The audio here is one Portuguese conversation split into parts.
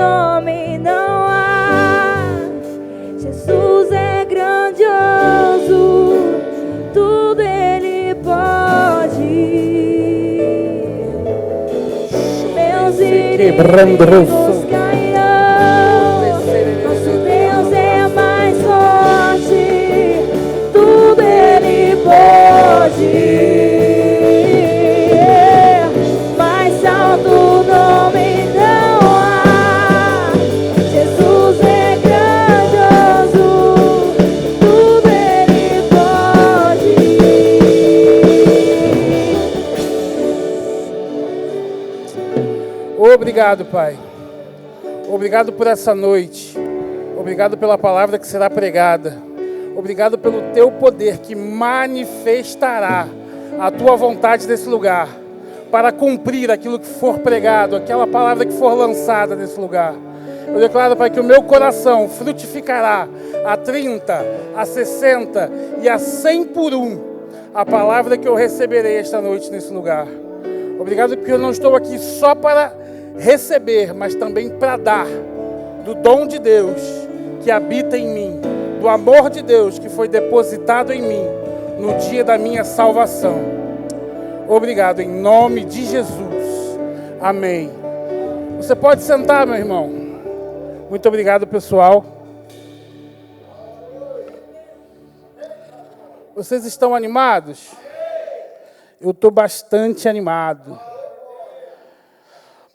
nome não há. Jesus é grandioso, tudo Ele pode. Meus inimigos cairão, nosso Deus é mais forte, tudo Ele pode. Mais alto nome não há. Jesus é grandioso, tudo Ele pode. Obrigado, Pai. Obrigado por essa noite. Obrigado pela palavra que será pregada. Obrigado pelo Teu poder que manifestará a Tua vontade nesse lugar, para cumprir aquilo que for pregado, aquela palavra que for lançada nesse lugar. Eu declaro, Pai, que o meu coração frutificará a 30, a 60 e a 100 por um a palavra que eu receberei esta noite nesse lugar. Obrigado porque eu não estou aqui só para receber, mas também para dar do dom de Deus que habita em mim, do amor de Deus que foi depositado em mim no dia da minha salvação. Obrigado, em nome de Jesus. Amém. Você pode sentar, meu irmão. Muito obrigado, pessoal. Vocês estão animados? Eu estou bastante animado.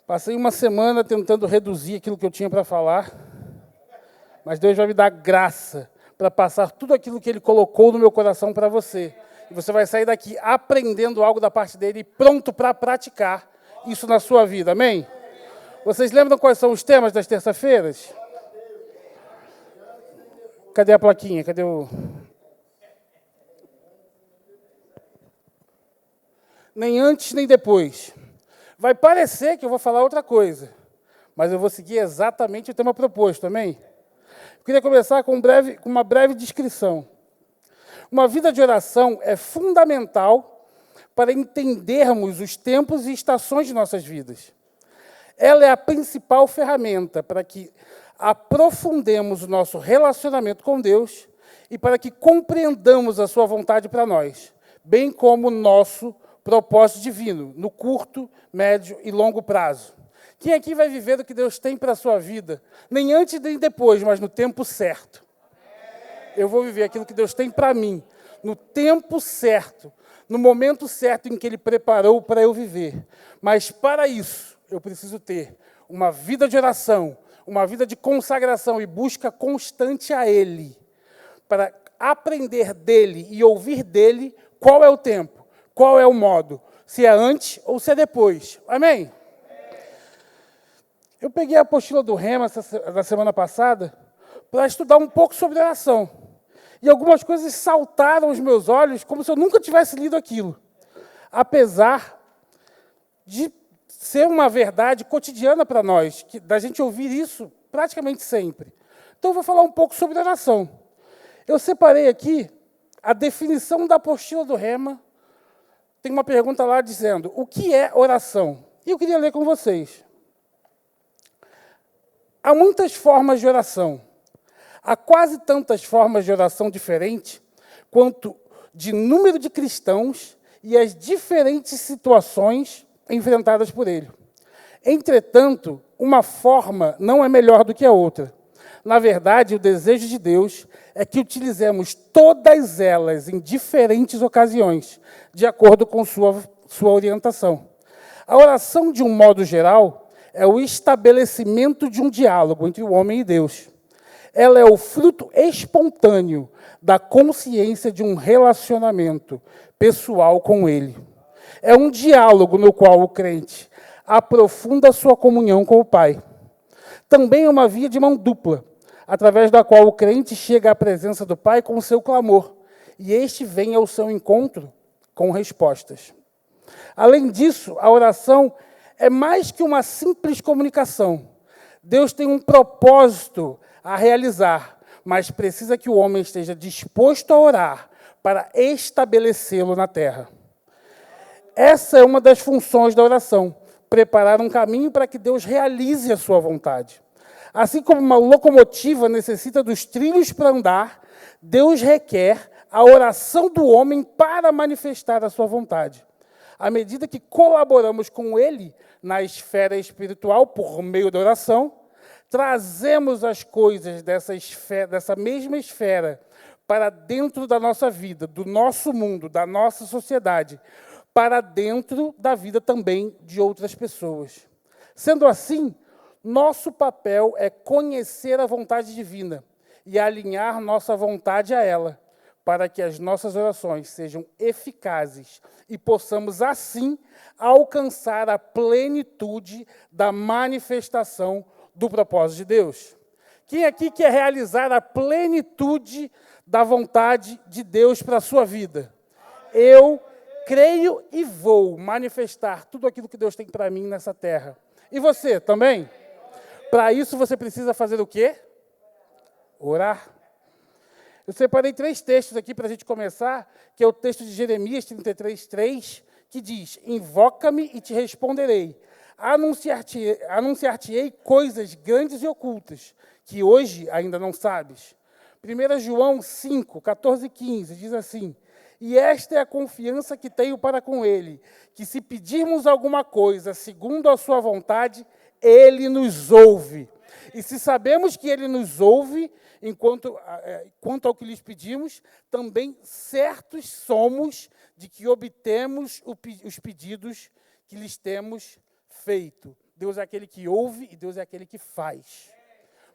Passei uma semana tentando reduzir aquilo que eu tinha para falar, mas Deus vai me dar graça para passar tudo aquilo que Ele colocou no meu coração para você. E você vai sair daqui aprendendo algo da parte dele e pronto para praticar isso na sua vida. Amém? Vocês lembram quais são os temas das terça-feiras? Cadê a plaquinha? Cadê o... Nem antes, nem depois. Vai parecer que eu vou falar outra coisa, mas eu vou seguir exatamente o tema proposto. Amém? Eu queria começar com uma breve descrição. Uma vida de oração é fundamental para entendermos os tempos e estações de nossas vidas. Ela é a principal ferramenta para que aprofundemos o nosso relacionamento com Deus e para que compreendamos a sua vontade para nós, bem como o nosso propósito divino, no curto, médio e longo prazo. Quem aqui vai viver o que Deus tem para a sua vida? Nem antes nem depois, mas no tempo certo. Eu vou viver aquilo que Deus tem para mim, no tempo certo, no momento certo em que Ele preparou para eu viver. Mas para isso, eu preciso ter uma vida de oração, uma vida de consagração e busca constante a Ele, para aprender dEle e ouvir dEle qual é o tempo, qual é o modo, se é antes ou se é depois. Amém? Eu peguei a apostila do Rema da semana passada para estudar um pouco sobre oração. E algumas coisas saltaram aos meus olhos como se eu nunca tivesse lido aquilo. Apesar de ser uma verdade cotidiana para nós, da gente ouvir isso praticamente sempre. Então, eu vou falar um pouco sobre oração. Eu separei aqui a definição da apostila do Rema. Tem uma pergunta lá dizendo, o que é oração? E eu queria ler com vocês. Há muitas formas de oração. Há quase tantas formas de oração diferentes quanto de número de cristãos e as diferentes situações enfrentadas por ele. Entretanto, uma forma não é melhor do que a outra. Na verdade, o desejo de Deus é que utilizemos todas elas em diferentes ocasiões, de acordo com sua orientação. A oração, de um modo geral, é o estabelecimento de um diálogo entre o homem e Deus. Ela é o fruto espontâneo da consciência de um relacionamento pessoal com Ele. É um diálogo no qual o crente aprofunda sua comunhão com o Pai. Também é uma via de mão dupla, através da qual o crente chega à presença do Pai com o seu clamor, e este vem ao seu encontro com respostas. Além disso, a oração é mais que uma simples comunicação. Deus tem um propósito a realizar, mas precisa que o homem esteja disposto a orar para estabelecê-lo na terra. Essa é uma das funções da oração, preparar um caminho para que Deus realize a sua vontade. Assim como uma locomotiva necessita dos trilhos para andar, Deus requer a oração do homem para manifestar a sua vontade. À medida que colaboramos com Ele na esfera espiritual, por meio da oração, trazemos as coisas dessa mesma esfera para dentro da nossa vida, do nosso mundo, da nossa sociedade, para dentro da vida também de outras pessoas. Sendo assim, nosso papel é conhecer a vontade divina e alinhar nossa vontade a ela, para que as nossas orações sejam eficazes e possamos, assim, alcançar a plenitude da manifestação do propósito de Deus. Quem aqui quer realizar a plenitude da vontade de Deus para a sua vida? Eu creio e vou manifestar tudo aquilo que Deus tem para mim nessa terra. E você também? Para isso você precisa fazer o quê? Orar. Eu separei 3 textos aqui para a gente começar, que é o texto de Jeremias 33:3, que diz: invoca-me e te responderei. Anunciar-te-ei coisas grandes e ocultas, que hoje ainda não sabes. 1 João 5:14 e 15, diz assim: e esta é a confiança que tenho para com Ele, que se pedirmos alguma coisa segundo a sua vontade, Ele nos ouve. E se sabemos que Ele nos ouve, quanto ao que lhes pedimos, também certos somos de que obtemos os pedidos que lhes temos feito. Deus é aquele que ouve e Deus é aquele que faz.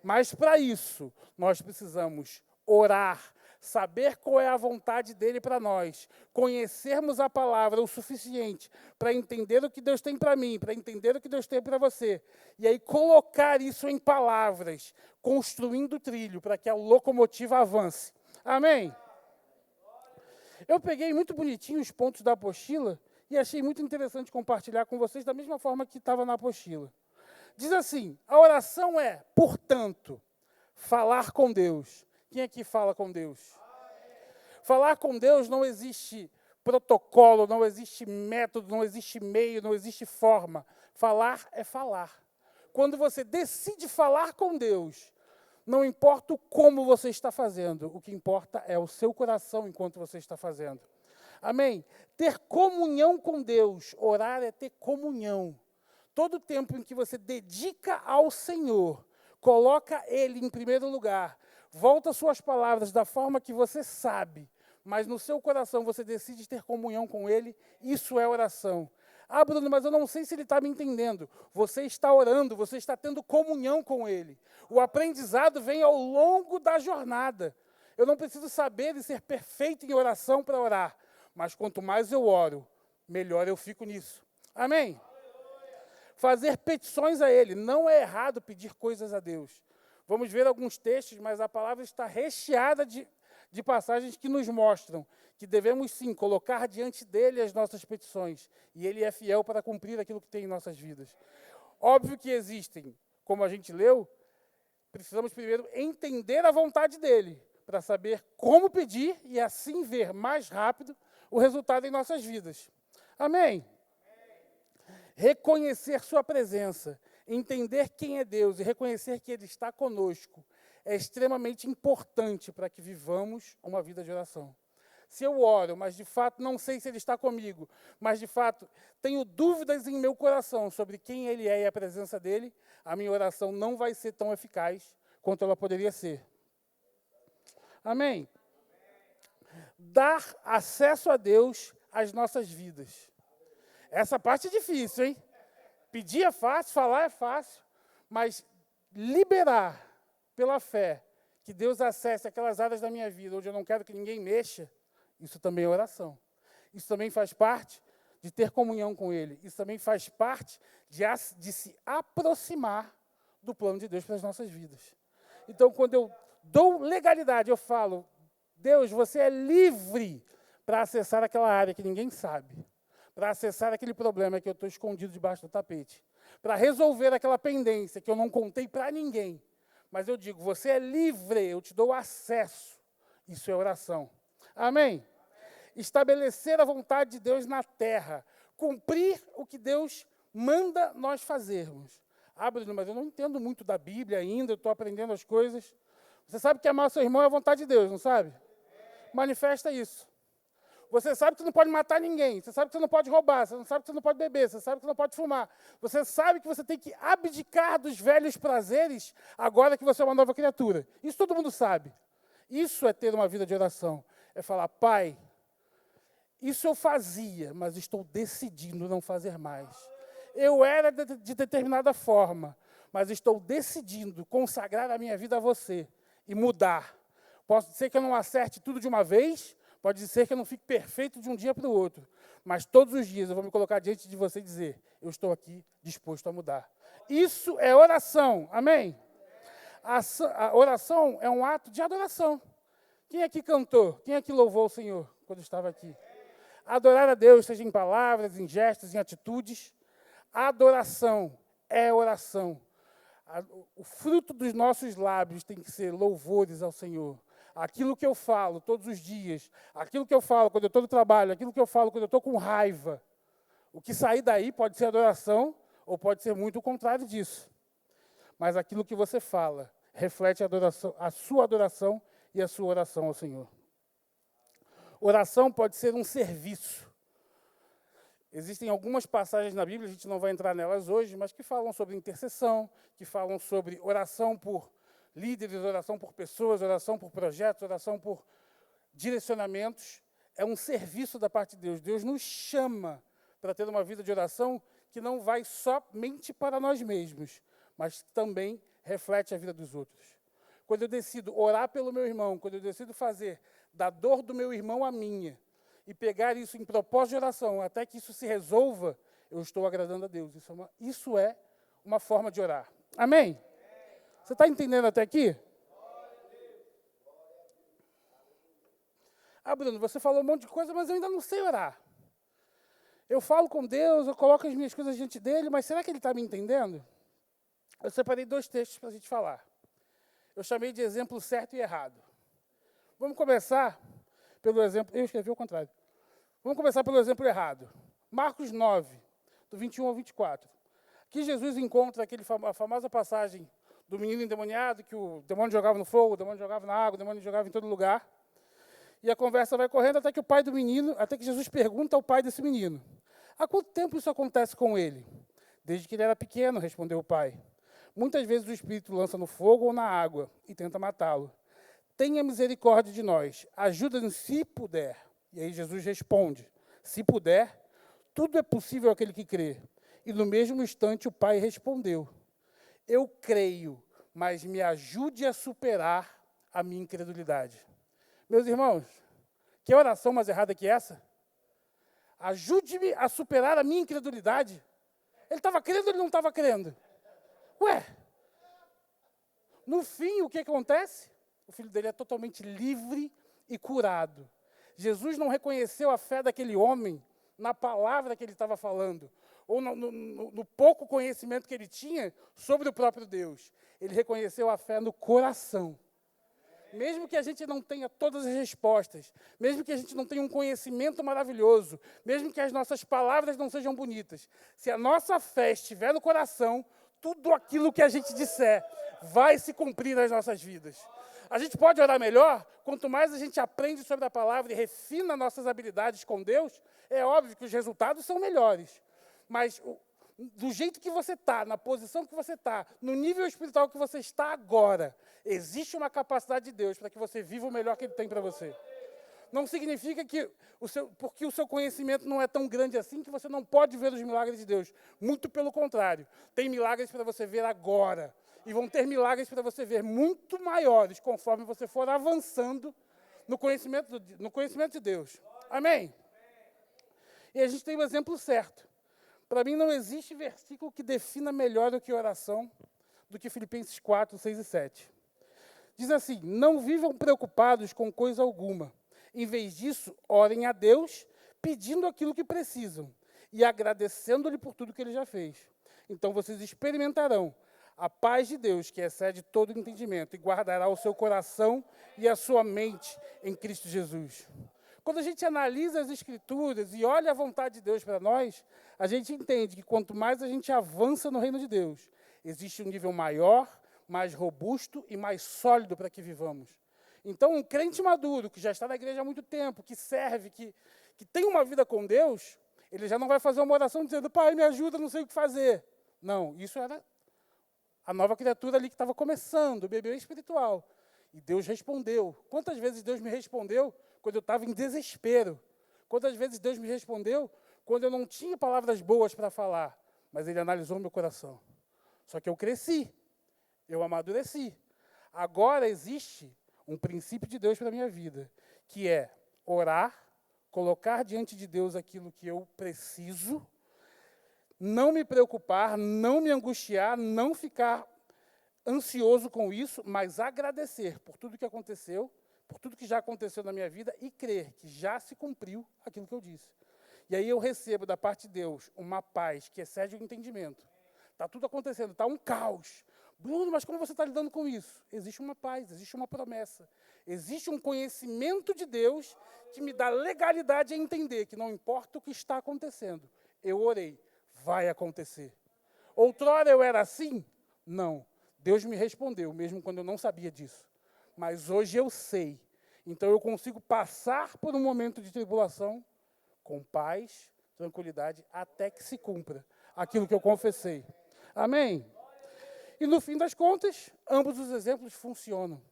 Mas para isso, nós precisamos orar, saber qual é a vontade dele para nós, conhecermos a palavra o suficiente para entender o que Deus tem para mim, para entender o que Deus tem para você, e aí colocar isso em palavras, construindo o trilho para que a locomotiva avance. Amém? Eu peguei muito bonitinho os pontos da apostila e achei muito interessante compartilhar com vocês da mesma forma que estava na apostila. Diz assim: a oração é, portanto, falar com Deus. Quem aqui fala com Deus? Falar com Deus não existe protocolo, não existe método, não existe meio, não existe forma. Falar é falar. Quando você decide falar com Deus, não importa o como você está fazendo, o que importa é o seu coração enquanto você está fazendo. Amém? Ter comunhão com Deus, orar é ter comunhão. Todo tempo em que você dedica ao Senhor, coloca Ele em primeiro lugar, volta suas palavras da forma que você sabe, mas no seu coração você decide ter comunhão com Ele, isso é oração. Ah, Bruno, mas eu não sei se Ele está me entendendo. Você está orando, você está tendo comunhão com Ele. O aprendizado vem ao longo da jornada. Eu não preciso saber e ser perfeito em oração para orar, mas quanto mais eu oro, melhor eu fico nisso. Amém? Fazer petições a Ele. Não é errado pedir coisas a Deus. Vamos ver alguns textos, mas a palavra está recheada de passagens que nos mostram que devemos, sim, colocar diante dEle as nossas petições. E Ele é fiel para cumprir aquilo que tem em nossas vidas. Óbvio que existem, como a gente leu, precisamos primeiro entender a vontade dEle, para saber como pedir e assim ver mais rápido o resultado em nossas vidas. Amém? Reconhecer sua presença, entender quem é Deus e reconhecer que Ele está conosco é extremamente importante para que vivamos uma vida de oração. Se eu oro, mas de fato não sei se Ele está comigo, mas de fato tenho dúvidas em meu coração sobre quem Ele é e a presença dEle, a minha oração não vai ser tão eficaz quanto ela poderia ser. Amém? Dar acesso a Deus às nossas vidas. Essa parte é difícil, hein? Pedir é fácil, falar é fácil, mas liberar pela fé que Deus acesse aquelas áreas da minha vida onde eu não quero que ninguém mexa, isso também é oração. Isso também faz parte de ter comunhão com Ele. Isso também faz parte de se aproximar do plano de Deus para as nossas vidas. Então, quando eu dou legalidade, eu falo, Deus, você é livre para acessar aquela área que ninguém sabe, para acessar aquele problema que eu estou escondido debaixo do tapete, para resolver aquela pendência que eu não contei para ninguém. Mas eu digo, você é livre, eu te dou acesso. Isso é oração. Amém? Estabelecer a vontade de Deus na terra, cumprir o que Deus manda nós fazermos. Ah, Bruno, mas eu não entendo muito da Bíblia ainda, eu estou aprendendo as coisas. Você sabe que amar seu irmão é a vontade de Deus, não sabe? Manifesta isso. Você sabe que você não pode matar ninguém, você sabe que você não pode roubar, você sabe que você não pode beber, você sabe que você não pode fumar. Você sabe que você tem que abdicar dos velhos prazeres agora que você é uma nova criatura. Isso todo mundo sabe. Isso é ter uma vida de oração. É falar, Pai, isso eu fazia, mas estou decidindo não fazer mais. Eu era de determinada forma, mas estou decidindo consagrar a minha vida a você e mudar. Pode ser que eu não acerte tudo de uma vez, pode ser que eu não fique perfeito de um dia para o outro, mas todos os dias eu vou me colocar diante de você e dizer, eu estou aqui disposto a mudar. Isso é oração, amém? A oração é um ato de adoração. Quem aqui cantou? Quem aqui louvou o Senhor quando estava aqui? Adorar a Deus, seja em palavras, em gestos, em atitudes. Adoração é oração. O fruto dos nossos lábios tem que ser louvores ao Senhor. Aquilo que eu falo todos os dias, aquilo que eu falo quando eu estou no trabalho, aquilo que eu falo quando eu estou com raiva, o que sair daí pode ser adoração ou pode ser muito o contrário disso. Mas aquilo que você fala reflete a sua adoração e a sua oração ao Senhor. Oração pode ser um serviço. Existem algumas passagens na Bíblia, a gente não vai entrar nelas hoje, mas que falam sobre intercessão, que falam sobre oração por líderes, oração por pessoas, oração por projetos, oração por direcionamentos. É um serviço da parte de Deus. Deus nos chama para ter uma vida de oração que não vai somente para nós mesmos, mas também reflete a vida dos outros. Quando eu decido orar pelo meu irmão, quando eu decido fazer da dor do meu irmão a minha, e pegar isso em propósito de oração, até que isso se resolva, eu estou agradando a Deus. Isso é uma forma de orar. Amém? Você está entendendo até aqui? Ah, Bruno, você falou um monte de coisa, mas eu ainda não sei orar. Eu falo com Deus, eu coloco as minhas coisas diante dele, mas será que ele está me entendendo? Eu separei 2 textos para a gente falar. Eu chamei de exemplo certo e errado. Vamos começar pelo exemplo... Eu escrevi ao contrário. Vamos começar pelo exemplo errado. Marcos 9, do 21 ao 24. Aqui Jesus encontra a famosa passagem do menino endemoniado, que o demônio jogava no fogo, o demônio jogava na água, o demônio jogava em todo lugar. E a conversa vai correndo até que o pai do menino, até que Jesus pergunta ao pai desse menino, há quanto tempo isso acontece com ele? Desde que ele era pequeno, respondeu o pai. Muitas vezes o espírito lança no fogo ou na água e tenta matá-lo. Tenha misericórdia de nós, ajuda-nos se puder. E aí Jesus responde, se puder, tudo é possível àquele que crê. E no mesmo instante o pai respondeu, eu creio, mas me ajude a superar a minha incredulidade. Meus irmãos, que oração mais errada que essa? Ajude-me a superar a minha incredulidade. Ele estava crendo ou ele não estava crendo? Ué, no fim, o que acontece? O filho dele é totalmente livre e curado. Jesus não reconheceu a fé daquele homem na palavra que ele estava falando, ou no pouco conhecimento que ele tinha sobre o próprio Deus. Ele reconheceu a fé no coração. Mesmo que a gente não tenha todas as respostas, mesmo que a gente não tenha um conhecimento maravilhoso, mesmo que as nossas palavras não sejam bonitas, se a nossa fé estiver no coração, tudo aquilo que a gente disser vai se cumprir nas nossas vidas. A gente pode orar melhor, quanto mais a gente aprende sobre a palavra e refina nossas habilidades com Deus, é óbvio que os resultados são melhores. Mas do jeito que você está, na posição que você está, no nível espiritual que você está agora, existe uma capacidade de Deus para que você viva o melhor que Ele tem para você. Não significa que, porque o seu conhecimento não é tão grande assim, que você não pode ver os milagres de Deus. Muito pelo contrário. Tem milagres para você ver agora. E vão ter milagres para você ver muito maiores, conforme você for avançando no conhecimento de Deus. Amém? E a gente tem o exemplo certo. Para mim, não existe versículo que defina melhor do que oração do que Filipenses 4, 6 e 7. Diz assim, não vivam preocupados com coisa alguma. Em vez disso, orem a Deus, pedindo aquilo que precisam e agradecendo-lhe por tudo que Ele já fez. Então, vocês experimentarão a paz de Deus, que excede todo entendimento, e guardará o seu coração e a sua mente em Cristo Jesus. Quando a gente analisa as Escrituras e olha a vontade de Deus para nós, a gente entende que quanto mais a gente avança no reino de Deus, Existe um nível maior, mais robusto e mais sólido para que vivamos. Então, um crente maduro, que já está na igreja há muito tempo, que serve, que tem uma vida com Deus, ele já não vai fazer uma oração dizendo, Pai, me ajuda, não sei o que fazer. Não, isso era a nova criatura ali que estava começando, o bebê espiritual. E Deus respondeu. Quantas vezes Deus me respondeu quando eu estava em desespero? Quantas vezes Deus me respondeu quando eu não tinha palavras boas para falar? Mas Ele analisou meu coração. Só que eu cresci, eu amadureci. Agora existe um princípio de Deus para a minha vida, que é orar, colocar diante de Deus aquilo que eu preciso, não me preocupar, não me angustiar, não ficar ansioso com isso, mas agradecer por tudo que aconteceu, por tudo que já aconteceu na minha vida e crer que já se cumpriu aquilo que eu disse. E aí eu recebo da parte de Deus uma paz que excede o entendimento. Está tudo acontecendo, está um caos. Bruno, mas como você está lidando com isso? Existe uma paz, existe uma promessa. Existe um conhecimento de Deus que me dá legalidade a entender que não importa o que está acontecendo. Eu orei, vai acontecer. Outrora eu era assim? Não. Deus me respondeu, mesmo quando eu não sabia disso. Mas hoje eu sei. Então eu consigo passar por um momento de tribulação com paz, tranquilidade, até que se cumpra aquilo que eu confessei. Amém? E no fim das contas, ambos os exemplos funcionam.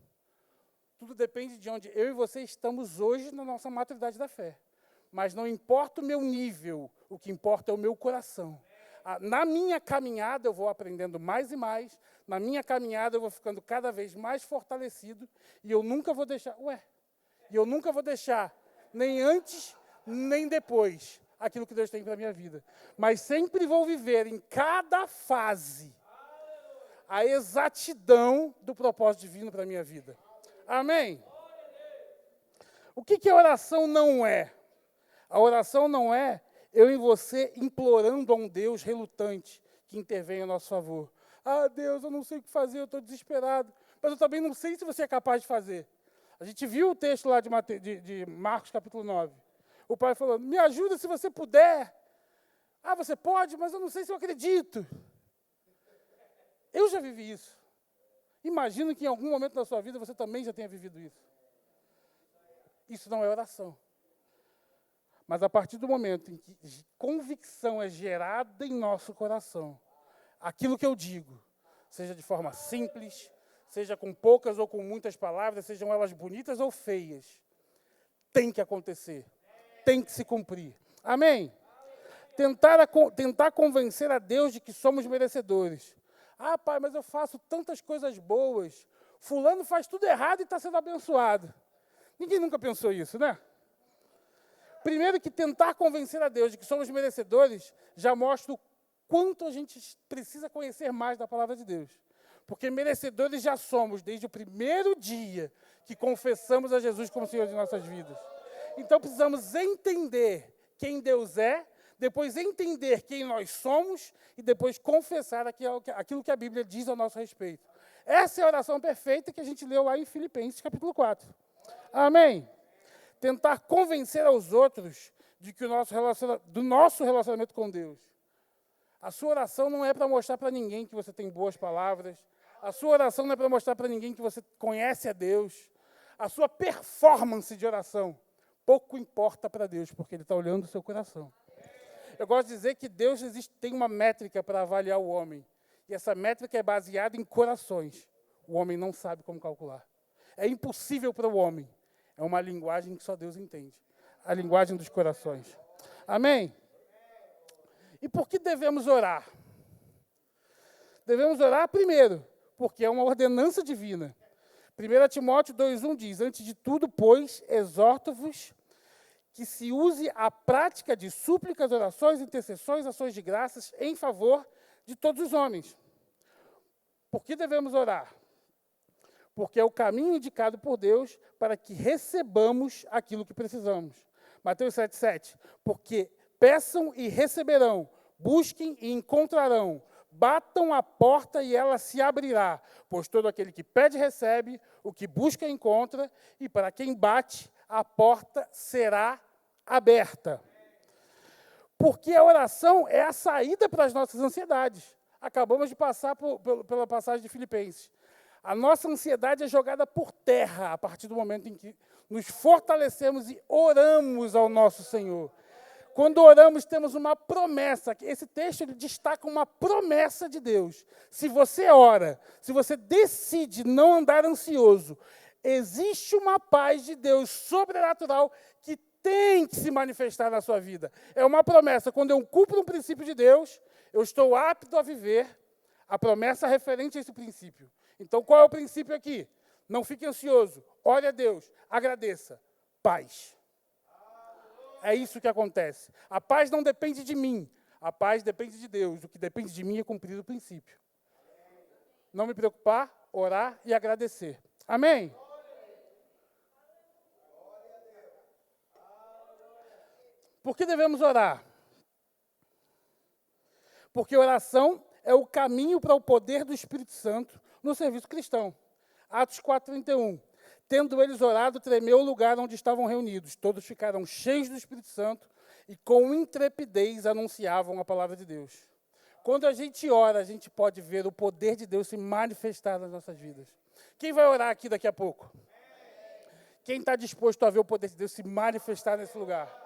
Tudo depende de onde eu e você estamos hoje na nossa maturidade da fé. Mas não importa o meu nível, o que importa é o meu coração. Na minha caminhada eu vou aprendendo mais e mais, na minha caminhada eu vou ficando cada vez mais fortalecido, e eu nunca vou deixar, nem antes, nem depois, aquilo que Deus tem para a minha vida. Mas sempre vou viver em cada fase a exatidão do propósito divino para a minha vida. Amém? O que a oração não é? A oração não é eu e você implorando a um Deus relutante que intervenha a nosso favor. Ah, Deus, eu não sei o que fazer, eu estou desesperado. Mas eu também não sei se você é capaz de fazer. A gente viu o texto lá de Marcos, capítulo 9. O pai falou, me ajuda se você puder. Ah, você pode, mas eu não sei se eu acredito. Eu já vivi isso. Imagino que em algum momento da sua vida você também já tenha vivido isso. Isso não é oração. Mas a partir do momento em que convicção é gerada em nosso coração, aquilo que eu digo, seja de forma simples, seja com poucas ou com muitas palavras, sejam elas bonitas ou feias, tem que acontecer, tem que se cumprir. Amém? Tentar convencer a Deus de que somos merecedores. Ah, pai, mas eu faço tantas coisas boas, fulano faz tudo errado e está sendo abençoado. Ninguém nunca pensou isso, né? Primeiro que tentar convencer a Deus de que somos merecedores já mostra o quanto a gente precisa conhecer mais da palavra de Deus. Porque merecedores já somos desde o primeiro dia que confessamos a Jesus como Senhor de nossas vidas. Então precisamos entender quem Deus é, depois entender quem nós somos e depois confessar aquilo que a Bíblia diz a nosso respeito. Essa é a oração perfeita que a gente leu lá em Filipenses, capítulo 4. Amém? Tentar convencer aos outros de que do nosso relacionamento com Deus. A sua oração não é para mostrar para ninguém que você tem boas palavras. A sua oração não é para mostrar para ninguém que você conhece a Deus. A sua performance de oração pouco importa para Deus, porque Ele está olhando o seu coração. Eu gosto de dizer que Deus tem uma métrica para avaliar o homem. E essa métrica é baseada em corações. O homem não sabe como calcular. É impossível para o homem. É uma linguagem que só Deus entende. A linguagem dos corações. Amém? E por que devemos orar? Devemos orar primeiro, porque é uma ordenança divina. 1 Timóteo 2,1 diz, antes de tudo, pois, exorto-vos que se use a prática de súplicas, orações, intercessões, ações de graças em favor de todos os homens. Por que devemos orar? Porque é o caminho indicado por Deus para que recebamos aquilo que precisamos. Mateus 7,7. Porque peçam e receberão, busquem e encontrarão, batam a porta e ela se abrirá. Pois todo aquele que pede recebe, o que busca encontra, e para quem bate, a porta será aberta. Porque a oração é a saída para as nossas ansiedades. Acabamos de passar pela passagem de Filipenses. A nossa ansiedade é jogada por terra a partir do momento em que nos fortalecemos e oramos ao nosso Senhor. Quando oramos, temos uma promessa. Esse texto ele destaca uma promessa de Deus. Se você ora, se você decide não andar ansioso, existe uma paz de Deus sobrenatural que tem que se manifestar na sua vida. É uma promessa. Quando eu cumpro um princípio de Deus, eu estou apto a viver a promessa referente a esse princípio. Então, qual é o princípio aqui? Não fique ansioso. Ore a Deus. Agradeça. Paz. É isso que acontece. A paz não depende de mim. A paz depende de Deus. O que depende de mim é cumprir o princípio. Não me preocupar, orar e agradecer. Amém? Por que devemos orar? Porque oração é o caminho para o poder do Espírito Santo no serviço cristão. Atos 4:31. Tendo eles orado, tremeu o lugar onde estavam reunidos. Todos ficaram cheios do Espírito Santo e com intrepidez anunciavam a palavra de Deus. Quando a gente ora, a gente pode ver o poder de Deus se manifestar nas nossas vidas. Quem vai orar aqui daqui a pouco? Quem está disposto a ver o poder de Deus se manifestar nesse lugar?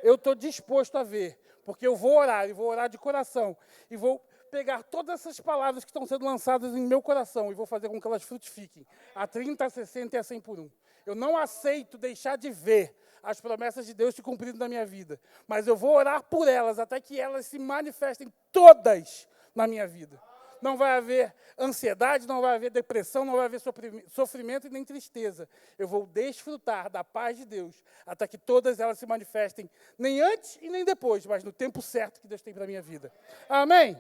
Eu estou disposto a ver, porque eu vou orar, e vou orar de coração, e vou pegar todas essas palavras que estão sendo lançadas em meu coração e vou fazer com que elas frutifiquem a 30, a 60 e a 100 por 1. Eu não aceito deixar de ver as promessas de Deus se cumprindo na minha vida, mas eu vou orar por elas até que elas se manifestem todas na minha vida. Não vai haver ansiedade, não vai haver depressão, não vai haver sofrimento e nem tristeza. Eu vou desfrutar da paz de Deus até que todas elas se manifestem, nem antes e nem depois, mas no tempo certo que Deus tem para a minha vida. Amém?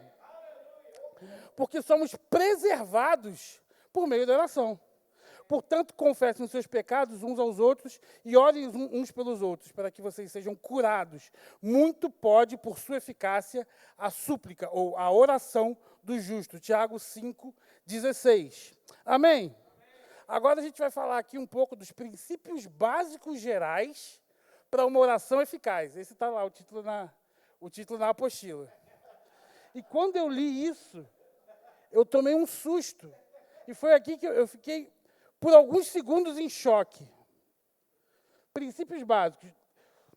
Porque somos preservados por meio da oração. Portanto, confessem os seus pecados uns aos outros e orem uns pelos outros, para que vocês sejam curados. Muito pode, por sua eficácia, a súplica ou a oração do justo. Tiago 5:16. Amém? Agora a gente vai falar aqui um pouco dos princípios básicos gerais para uma oração eficaz. Esse está lá, o título na apostila. E quando eu li isso, eu tomei um susto. E foi aqui que eu fiquei, por alguns segundos, em choque. Princípios básicos.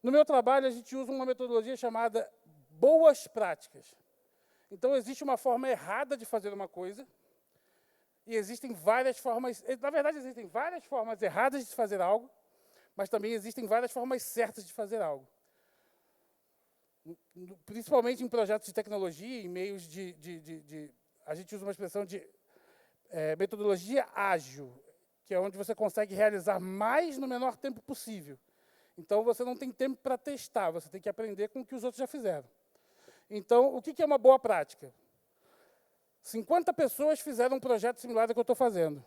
No meu trabalho, a gente usa uma metodologia chamada boas práticas. Então, existe uma forma errada de fazer uma coisa, e existem várias formas, na verdade, existem várias formas erradas de fazer algo, mas também existem várias formas certas de fazer algo. Principalmente em projetos de tecnologia, em meios a gente usa uma expressão de metodologia ágil, que é onde você consegue realizar mais no menor tempo possível. Então, você não tem tempo para testar, você tem que aprender com o que os outros já fizeram. Então, o que é uma boa prática? 50 pessoas fizeram um projeto similar ao que eu estou fazendo.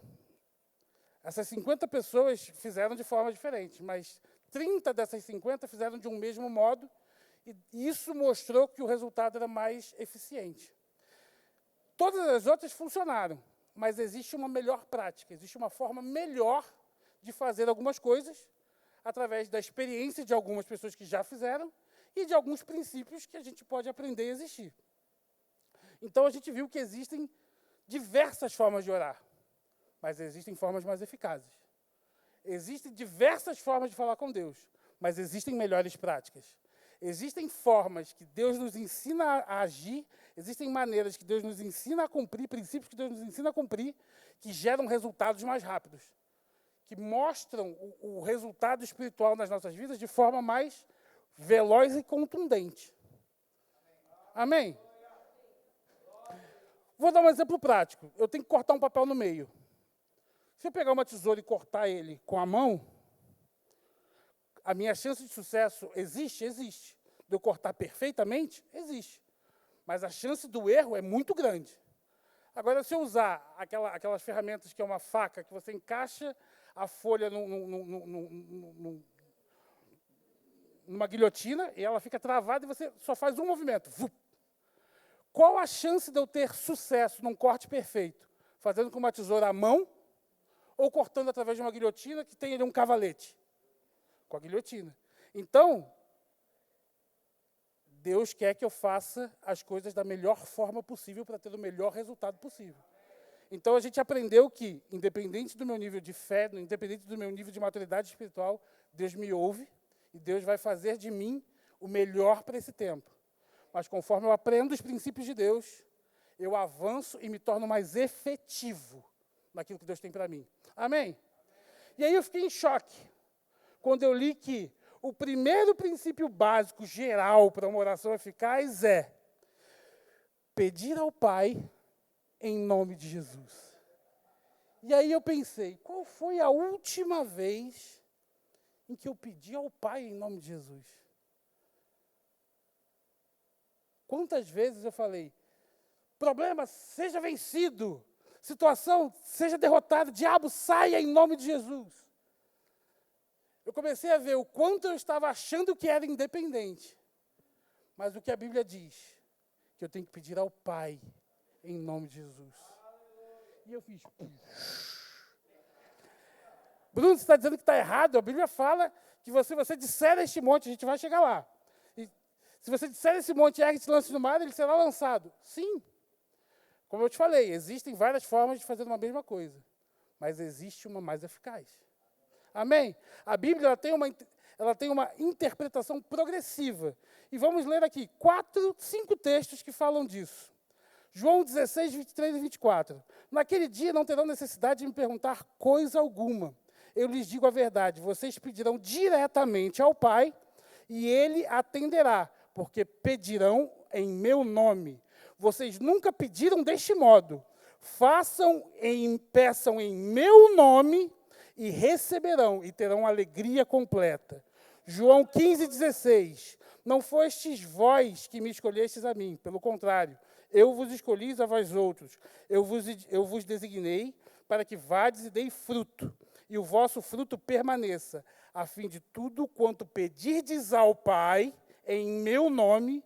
Essas 50 pessoas fizeram de forma diferente, mas 30 dessas 50 fizeram de um mesmo modo, e isso mostrou que o resultado era mais eficiente. Todas as outras funcionaram, mas existe uma melhor prática, existe uma forma melhor de fazer algumas coisas, através da experiência de algumas pessoas que já fizeram e de alguns princípios que a gente pode aprender a existir. Então, a gente viu que existem diversas formas de orar, mas existem formas mais eficazes. Existem diversas formas de falar com Deus, mas existem melhores práticas. Existem formas que Deus nos ensina a agir, existem maneiras que Deus nos ensina a cumprir, princípios que Deus nos ensina a cumprir, que geram resultados mais rápidos, que mostram o resultado espiritual nas nossas vidas de forma mais veloz e contundente. Amém? Vou dar um exemplo prático. Eu tenho que cortar um papel no meio. Se eu pegar uma tesoura e cortar ele com a mão, a minha chance de sucesso existe? Existe. De eu cortar perfeitamente? Existe. Mas a chance do erro é muito grande. Agora, se eu usar aquelas ferramentas que é uma faca, que você encaixa a folha numa guilhotina, e ela fica travada e você só faz um movimento. Vup. Qual a chance de eu ter sucesso num corte perfeito? Fazendo com uma tesoura à mão ou cortando através de uma guilhotina que tem ali um cavalete? Com a guilhotina. Então, Deus quer que eu faça as coisas da melhor forma possível para ter o melhor resultado possível. Então, a gente aprendeu que, independente do meu nível de fé, independente do meu nível de maturidade espiritual, Deus me ouve e Deus vai fazer de mim o melhor para esse tempo. Mas, conforme eu aprendo os princípios de Deus, eu avanço e me torno mais efetivo naquilo que Deus tem para mim. Amém? E aí eu fiquei em choque quando eu li que o primeiro princípio básico, geral, para uma oração eficaz é pedir ao Pai em nome de Jesus. E aí eu pensei, qual foi a última vez em que eu pedi ao Pai em nome de Jesus? Quantas vezes eu falei, problema, seja vencido, situação, seja derrotada, diabo, saia em nome de Jesus. Eu comecei a ver o quanto eu estava achando que era independente. Mas o que a Bíblia diz, que eu tenho que pedir ao Pai em nome de Jesus. E eu fiz... Bruno, você está dizendo que está errado? A Bíblia fala que você disser este monte, a gente vai chegar lá. E se você disser esse monte, ergue-te e lance no mar, ele será lançado. Sim. Como eu te falei, existem várias formas de fazer uma mesma coisa. Mas existe uma mais eficaz. Amém? A Bíblia ela tem uma interpretação progressiva. E vamos ler aqui 5 textos que falam disso. João 16, 23 e 24. Naquele dia não terão necessidade de me perguntar coisa alguma. Eu lhes digo a verdade, vocês pedirão diretamente ao Pai e Ele atenderá, porque pedirão em meu nome. Vocês nunca pediram deste modo. Peçam em meu nome e receberão e terão alegria completa. João 15, 16. Não fostes vós que me escolhestes a mim, pelo contrário, eu vos escolhi a vós outros. Eu vos designei para que vades e dei fruto, e o vosso fruto permaneça, a fim de tudo quanto pedirdes ao Pai, em meu nome,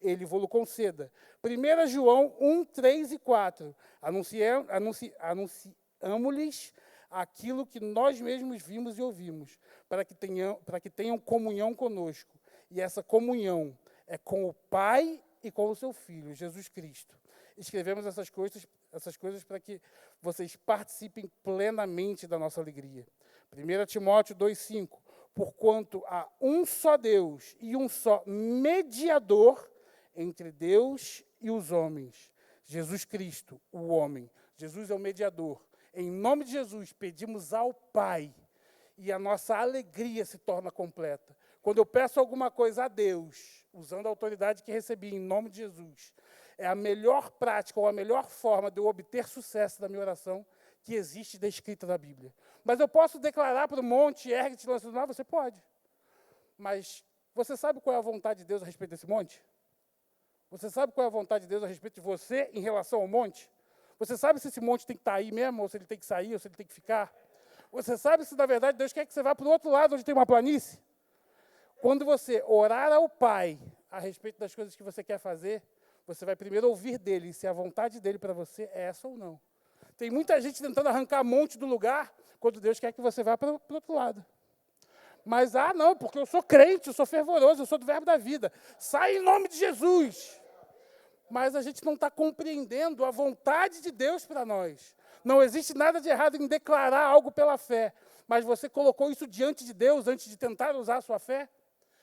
Ele vos conceda. 1 João 1, 3 e 4. Anunciamo-lhes aquilo que nós mesmos vimos e ouvimos, para que tenham comunhão conosco. E essa comunhão é com o Pai e com o seu Filho, Jesus Cristo. Escrevemos essas coisas para que vocês participem plenamente da nossa alegria. 1 Timóteo 2,5. Porquanto há um só Deus e um só mediador entre Deus e os homens, Jesus Cristo, o homem. Jesus é o mediador. Em nome de Jesus, pedimos ao Pai e a nossa alegria se torna completa. Quando eu peço alguma coisa a Deus, usando a autoridade que recebi em nome de Jesus, é a melhor prática ou a melhor forma de eu obter sucesso da minha oração que existe descrita na Bíblia. Mas eu posso declarar para o monte, ergue-te e lança no mar? Você pode. Mas você sabe qual é a vontade de Deus a respeito desse monte? Você sabe qual é a vontade de Deus a respeito de você em relação ao monte? Você sabe se esse monte tem que estar aí mesmo, ou se ele tem que sair, ou se ele tem que ficar? Você sabe se, na verdade, Deus quer que você vá para o outro lado, onde tem uma planície? Quando você orar ao Pai a respeito das coisas que você quer fazer, você vai primeiro ouvir dele, se a vontade dele para você é essa ou não. Tem muita gente tentando arrancar monte do lugar, quando Deus quer que você vá para o outro lado. Mas, não, porque eu sou crente, eu sou fervoroso, eu sou do verbo da vida. Sai em nome de Jesus. Mas a gente não está compreendendo a vontade de Deus para nós. Não existe nada de errado em declarar algo pela fé. Mas você colocou isso diante de Deus antes de tentar usar a sua fé?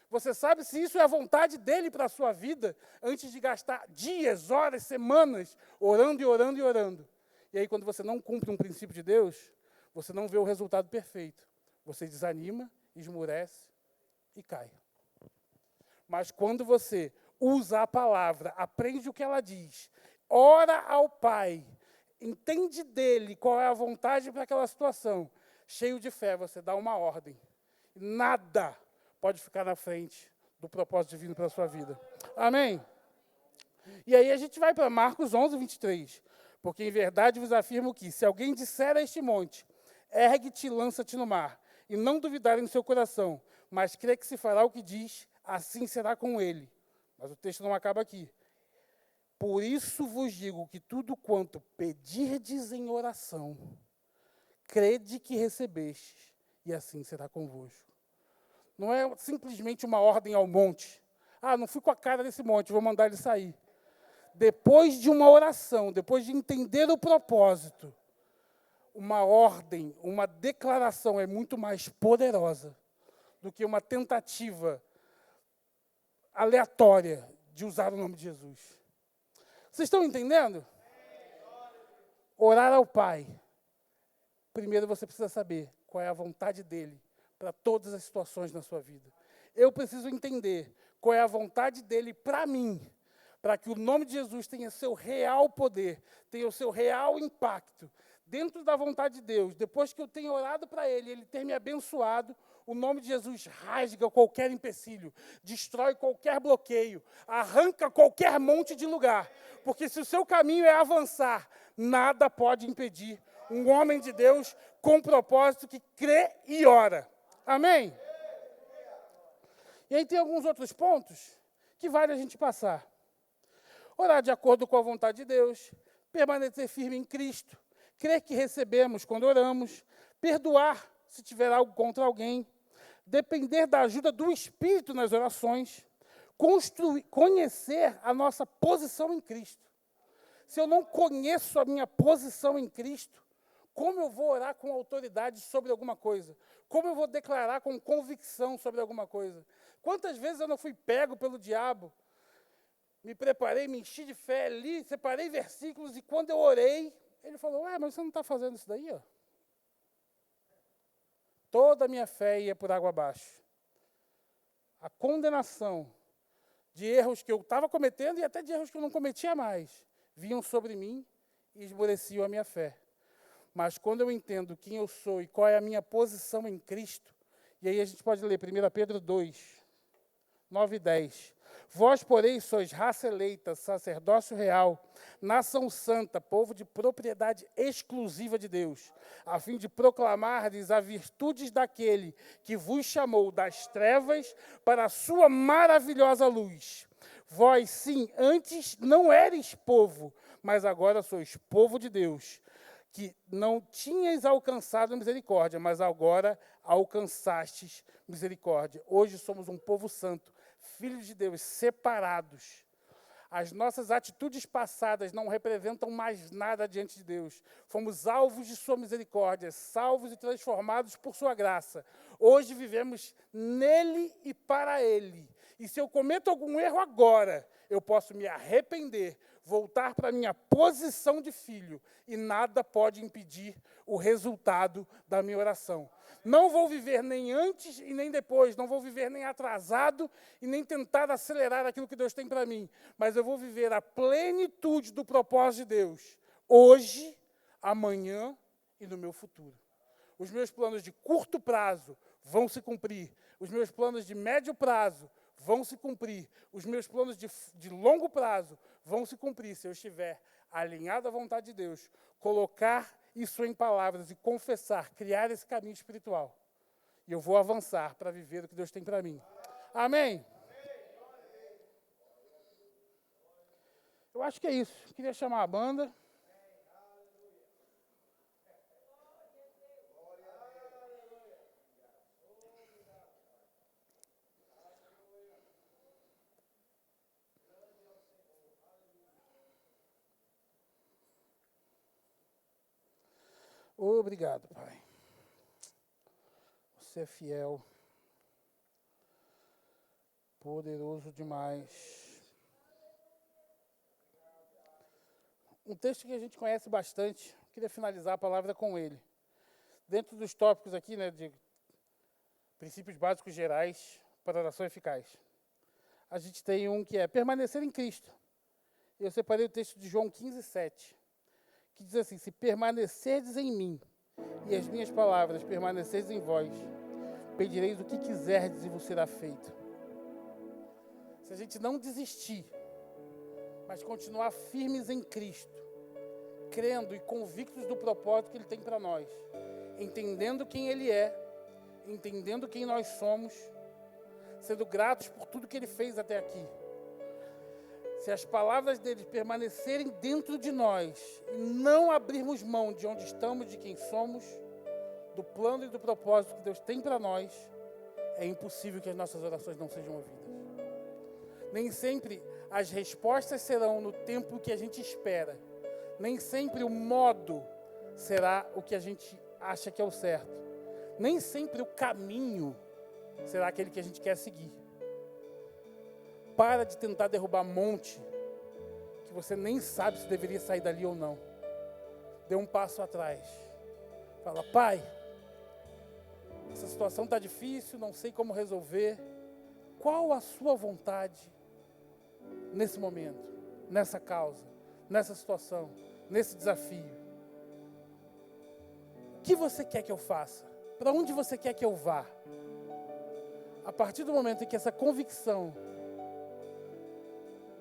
Você sabe se isso é a vontade dele para a sua vida, antes de gastar dias, horas, semanas, orando e orando e orando. E aí, quando você não cumpre um princípio de Deus, você não vê o resultado perfeito. Você desanima, esmurece e cai. Mas quando você usa a palavra, aprende o que ela diz, ora ao Pai, entende dele qual é a vontade para aquela situação, cheio de fé, você dá uma ordem. Nada pode ficar na frente do propósito divino para a sua vida. Amém? E aí a gente vai para Marcos 11, 23. Porque em verdade vos afirmo que, se alguém disser a este monte, ergue-te e lança-te no mar, e não duvidar em seu coração, mas crê que se fará o que diz, assim será com ele. Mas o texto não acaba aqui. Por isso vos digo que tudo quanto pedirdes em oração, crede que recebestes, e assim será convosco. Não é simplesmente uma ordem ao monte. Ah, não fui com a cara desse monte, vou mandar ele sair. Depois de uma oração, depois de entender o propósito, uma ordem, uma declaração é muito mais poderosa do que uma tentativa aleatória de usar o nome de Jesus. Vocês estão entendendo? Orar ao Pai. Primeiro você precisa saber qual é a vontade dEle para todas as situações na sua vida. Eu preciso entender qual é a vontade dEle para mim, para que o nome de Jesus tenha seu real poder, tenha o seu real impacto. Dentro da vontade de Deus, depois que eu tenho orado para Ele, Ele ter me abençoado, o nome de Jesus rasga qualquer empecilho, destrói qualquer bloqueio, arranca qualquer monte de lugar. Porque se o seu caminho é avançar, nada pode impedir um homem de Deus com propósito que crê e ora. Amém? E aí tem alguns outros pontos que vale a gente passar. Orar de acordo com a vontade de Deus, permanecer firme em Cristo, crer que recebemos quando oramos, perdoar se tiver algo contra alguém, depender da ajuda do Espírito nas orações, conhecer a nossa posição em Cristo. Se eu não conheço a minha posição em Cristo, como eu vou orar com autoridade sobre alguma coisa? Como eu vou declarar com convicção sobre alguma coisa? Quantas vezes eu não fui pego pelo diabo? Me preparei, me enchi de fé, li, separei versículos, e quando eu orei, ele falou, mas você não está fazendo isso daí? Ó? Toda a minha fé ia por água abaixo. A condenação de erros que eu estava cometendo e até de erros que eu não cometia mais, vinham sobre mim e esmoreciam a minha fé. Mas quando eu entendo quem eu sou e qual é a minha posição em Cristo, e aí a gente pode ler 1 Pedro 2, 9 e 10. Vós, porém, sois raça eleita, sacerdócio real, nação santa, povo de propriedade exclusiva de Deus, a fim de proclamardes as virtudes daquele que vos chamou das trevas para a sua maravilhosa luz. Vós, sim, antes não eres povo, mas agora sois povo de Deus, que não tinhas alcançado misericórdia, mas agora alcançastes misericórdia. Hoje somos um povo santo, filhos de Deus, separados. As nossas atitudes passadas não representam mais nada diante de Deus. Fomos alvos de sua misericórdia, salvos e transformados por sua graça. Hoje vivemos nele e para ele. E se eu cometo algum erro agora, eu posso me arrepender, voltar para a minha posição de filho, e nada pode impedir o resultado da minha oração. Não vou viver nem antes e nem depois, não vou viver nem atrasado e nem tentar acelerar aquilo que Deus tem para mim, mas eu vou viver a plenitude do propósito de Deus, hoje, amanhã e no meu futuro. Os meus planos de curto prazo vão se cumprir, os meus planos de médio prazo vão se cumprir, os meus planos de longo prazo vão se cumprir, se eu estiver alinhado à vontade de Deus, colocar isso em palavras e confessar, criar esse caminho espiritual. E eu vou avançar para viver o que Deus tem para mim. Amém? Eu acho que é isso. Queria chamar a banda. Obrigado, Pai. Você é fiel, poderoso demais. Um texto que a gente conhece bastante, queria finalizar a palavra com ele. Dentro dos tópicos aqui, de princípios básicos gerais para oração eficaz, a gente tem um que é permanecer em Cristo. Eu separei o texto de João 15, 7. Que diz assim, se permanecerdes em mim, e as minhas palavras permanecerdes em vós, pedireis o que quiserdes e vos será feito. Se a gente não desistir, mas continuar firmes em Cristo, crendo e convictos do propósito que Ele tem para nós, entendendo quem Ele é, entendendo quem nós somos, sendo gratos por tudo que Ele fez até aqui, se as palavras dele permanecerem dentro de nós e não abrirmos mão de onde estamos, de quem somos, do plano e do propósito que Deus tem para nós, é impossível que as nossas orações não sejam ouvidas. Nem sempre as respostas serão no tempo que a gente espera. Nem sempre o modo será o que a gente acha que é o certo. Nem sempre o caminho será aquele que a gente quer seguir. Para de tentar derrubar monte que você nem sabe se deveria sair dali ou não. Dê um passo atrás. Fala, Pai, essa situação está difícil, não sei como resolver. Qual a sua vontade nesse momento, nessa causa, nessa situação, nesse desafio? O que você quer que eu faça? Para onde você quer que eu vá? A partir do momento em que essa convicção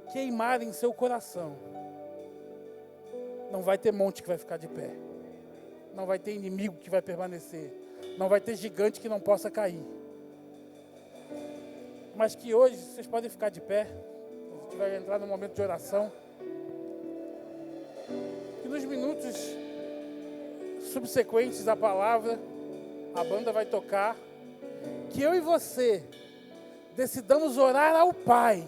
queimar em seu coração, não vai ter monte que vai ficar de pé. Não vai ter inimigo que vai permanecer. Não vai ter gigante que não possa cair. Mas que hoje vocês podem ficar de pé. A gente vai entrar num momento de oração. E nos minutos subsequentes à palavra, a banda vai tocar. Que eu e você decidamos orar ao Pai.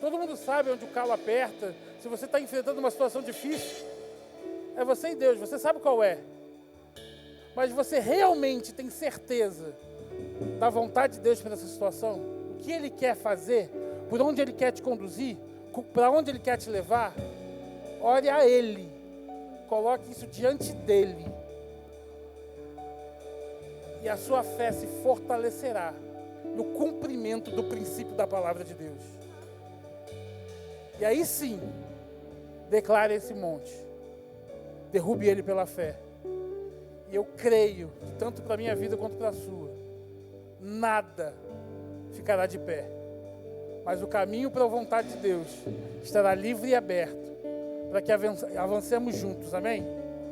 Todo mundo sabe onde o calo aperta. Se você está enfrentando uma situação difícil, é você e Deus, você sabe qual é. Mas você realmente tem certeza da vontade de Deus para essa situação? O que Ele quer fazer? Por onde Ele quer te conduzir? Para onde Ele quer te levar? Ore a Ele. Coloque isso diante dEle. E a sua fé se fortalecerá no cumprimento do princípio da palavra de Deus. E aí sim, declare esse monte. Derrube ele pela fé. E eu creio que tanto para a minha vida quanto para a sua, nada ficará de pé. Mas o caminho para a vontade de Deus estará livre e aberto para que avancemos juntos. Amém?